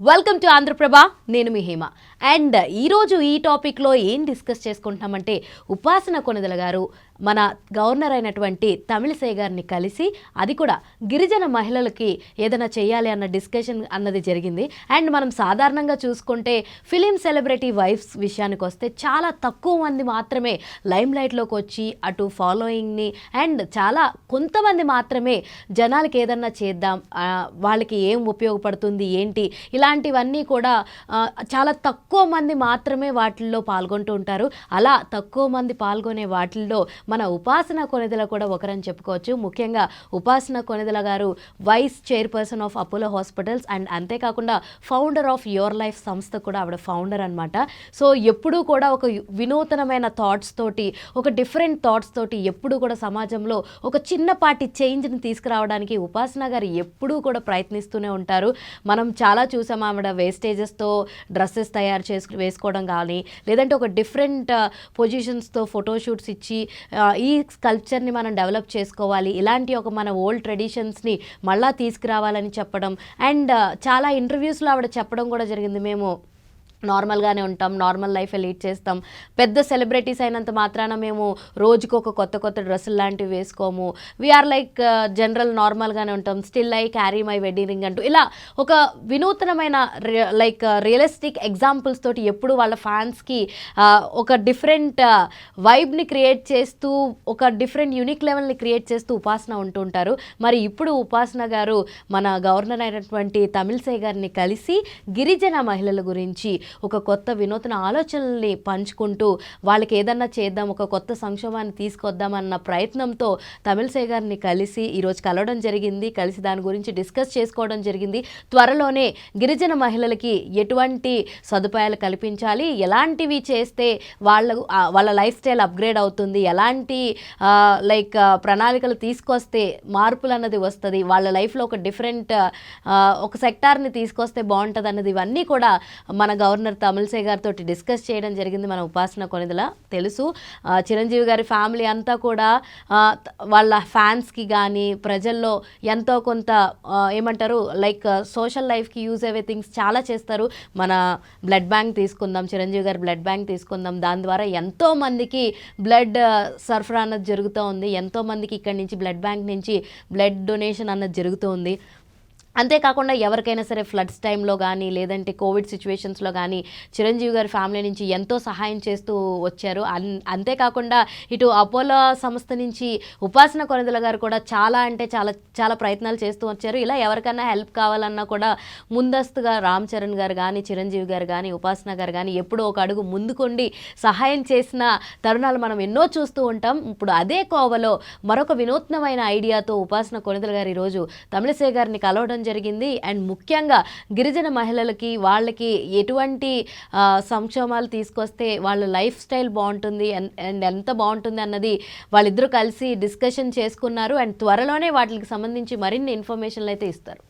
Welcome to Andhraprabha. నేను మీ Hema. And ఈరోజు ఈ టాపిక్లో ఏం డిస్కస్ చేసుకుంటున్నామంటే ఉపాసన కొణిదెల గారు మన గవర్నర్ అయినటువంటి తమిళిసై గారిని కలిసి అది కూడా గిరిజన మహిళలకి ఏదైనా చేయాలి అన్న డిస్కషన్ అన్నది జరిగింది. అండ్ మనం సాధారణంగా చూసుకుంటే ఫిలిం సెలబ్రిటీ వైఫ్స్ విషయానికి వస్తే చాలా తక్కువ మంది మాత్రమే లైమ్ లైట్లోకి వచ్చి అటు ఫాలోయింగ్ని అండ్ చాలా కొంతమంది మాత్రమే జనాలకి ఏదన్నా చేద్దాం, వాళ్ళకి ఏం ఉపయోగపడుతుంది ఏంటి ఇలాంటివన్నీ కూడా చాలా తక్కువ మంది మాత్రమే వాటిల్లో పాల్గొంటూ ఉంటారు. అలా తక్కువ మంది పాల్గొనే వాటిల్లో మన ఉపాసన కొణిదెల కూడా ఒకరని చెప్పుకోవచ్చు. ముఖ్యంగా ఉపాసన కొణిదెల గారు vice chairperson of Apollo hospitals and అంతేకాకుండా ఫౌండర్ ఆఫ్ యువర్ లైఫ్ సంస్థ కూడా ఆవిడ ఫౌండర్ అనమాట. సో ఎప్పుడూ కూడా ఒక వినూతనమైన థాట్స్ తోటి, ఒక డిఫరెంట్ థాట్స్ తోటి ఎప్పుడూ కూడా సమాజంలో ఒక చిన్నపాటి చేంజ్ని తీసుకురావడానికి ఉపాసన గారు ఎప్పుడూ కూడా ప్రయత్నిస్తూనే ఉంటారు. మనం చాలా చూసాం ఆవిడ వేస్టేజెస్తో డ్రెస్సెస్ తయారు వేసుకోవడం కానీ, లేదంటే ఒక డిఫరెంట్ పొజిషన్స్తో ఫోటోషూట్స్ ఇచ్చి ఈ కల్చర్ని మనం డెవలప్ చేసుకోవాలి, ఇలాంటి ఒక మన ఓల్డ్ ట్రెడిషన్స్ని మళ్ళా తీసుకురావాలని చెప్పడం అండ్ చాలా ఇంటర్వ్యూస్లో ఆవిడ చెప్పడం కూడా జరిగింది. మేము నార్మల్గానే ఉంటాం, నార్మల్ లైఫే లీడ్ చేస్తాం, పెద్ద సెలబ్రిటీస్ అయినంత మాత్రాన మేము రోజుకు ఒక కొత్త కొత్త డ్రెస్సులు లాంటివి వేసుకోము, వీఆర్ లైక్ జనరల్ నార్మల్గానే ఉంటాం, still I carry my wedding ring అంటూ ఇలా ఒక వినూతనమైన లైక్ రియలిస్టిక్ ఎగ్జాంపుల్స్ తోటి ఎప్పుడు వాళ్ళ ఫ్యాన్స్కి ఒక డిఫరెంట్ వైబ్ని క్రియేట్ చేస్తూ, ఒక డిఫరెంట్ యూనిక్ లెవెల్ని క్రియేట్ చేస్తూ ఉపాసన ఉంటుంటారు. మరి ఇప్పుడు ఉపాసన గారు మన గవర్నర్ అయినటువంటి తమిళిసై గారిని కలిసి గిరిజన మహిళల గురించి ఒక కొత్త వినూతన ఆలోచనల్ని పంచుకుంటూ వాళ్ళకి ఏదన్నా చేద్దాం, ఒక కొత్త సంక్షోభాన్ని తీసుకొద్దామన్న ప్రయత్నంతో తమిళిసై గారిని కలిసి ఈరోజు కలవడం జరిగింది. కలిసి దాని గురించి డిస్కస్ చేసుకోవడం జరిగింది. త్వరలోనే గిరిజన మహిళలకి ఎటువంటి సదుపాయాలు కల్పించాలి, ఎలాంటివి చేస్తే వాళ్ళ లైఫ్ స్టైల్ అప్గ్రేడ్ అవుతుంది, ఎలాంటి లైక్ ప్రణాళికలు తీసుకొస్తే మార్పులు అన్నది వస్తుంది, వాళ్ళ లైఫ్లో ఒక డిఫరెంట్ ఒక సెక్టార్ని తీసుకొస్తే బాగుంటుంది అన్నది ఇవన్నీ కూడా మన గవర్నర్ తమిళిసై గారితో డిస్కస్ చేయడం జరిగింది. మన ఉపాసన కొణిదెల తెలుసు, చిరంజీవి గారి ఫ్యామిలీ అంతా కూడా వాళ్ళ ఫ్యాన్స్కి కానీ ప్రజల్లో ఎంతో కొంత ఏమంటారు లైక్ సోషల్ లైఫ్కి యూజ్ అయ్యే థింగ్స్ చాలా చేస్తారు. మన బ్లడ్ బ్యాంక్ తీసుకుందాం, చిరంజీవి గారి బ్లడ్ బ్యాంక్ తీసుకుందాం, దాని ద్వారా ఎంతోమందికి బ్లడ్ సరఫరా అన్నది జరుగుతూ ఉంది, ఎంతోమందికి ఇక్కడి నుంచి బ్లడ్ బ్యాంక్ నుంచి బ్లడ్ డొనేషన్ అన్నది జరుగుతూ ఉంది. అంతేకాకుండా ఎవరికైనా సరే ఫ్లడ్స్ టైంలో కానీ లేదంటే కోవిడ్ సిచ్యువేషన్స్లో కానీ చిరంజీవి గారి ఫ్యామిలీ నుంచి ఎంతో సహాయం చేస్తూ వచ్చారు. అంతేకాకుండా ఇటు అపోలో సంస్థ నుంచి ఉపాసన కొణిదెల గారు కూడా చాలా అంటే చాలా చాలా ప్రయత్నాలు చేస్తూ వచ్చారు. ఇలా ఎవరికైనా హెల్ప్ కావాలన్నా కూడా ముందస్తుగా రామ్ చరణ్ గారు కానీ చిరంజీవి గారు కానీ ఉపాసన గారు కానీ ఎప్పుడూ ఒక అడుగు ముందుకొండి సహాయం చేసిన తరుణాలు మనం ఎన్నో చూస్తూ ఉంటాం. ఇప్పుడు అదే కోవలో మరొక వినూత్నమైన ఐడియాతో ఉపాసన కొణిదెల గారు ఈరోజు తమిళిసై గారిని కలవడం జరిగింది. అండ్ ముఖ్యంగా గిరిజన మహిళలకి వాళ్ళకి ఎటువంటి సంక్షోభాలు తీసుకొస్తే వాళ్ళ లైఫ్ స్టైల్ బాగుంటుంది అండ్ ఎంత బాగుంటుంది అన్నది వాళ్ళిద్దరూ కలిసి డిస్కషన్ చేసుకున్నారు. అండ్ త్వరలోనే వాటికి సంబంధించి మరిన్ని ఇన్ఫర్మేషన్లు అయితే ఇస్తారు.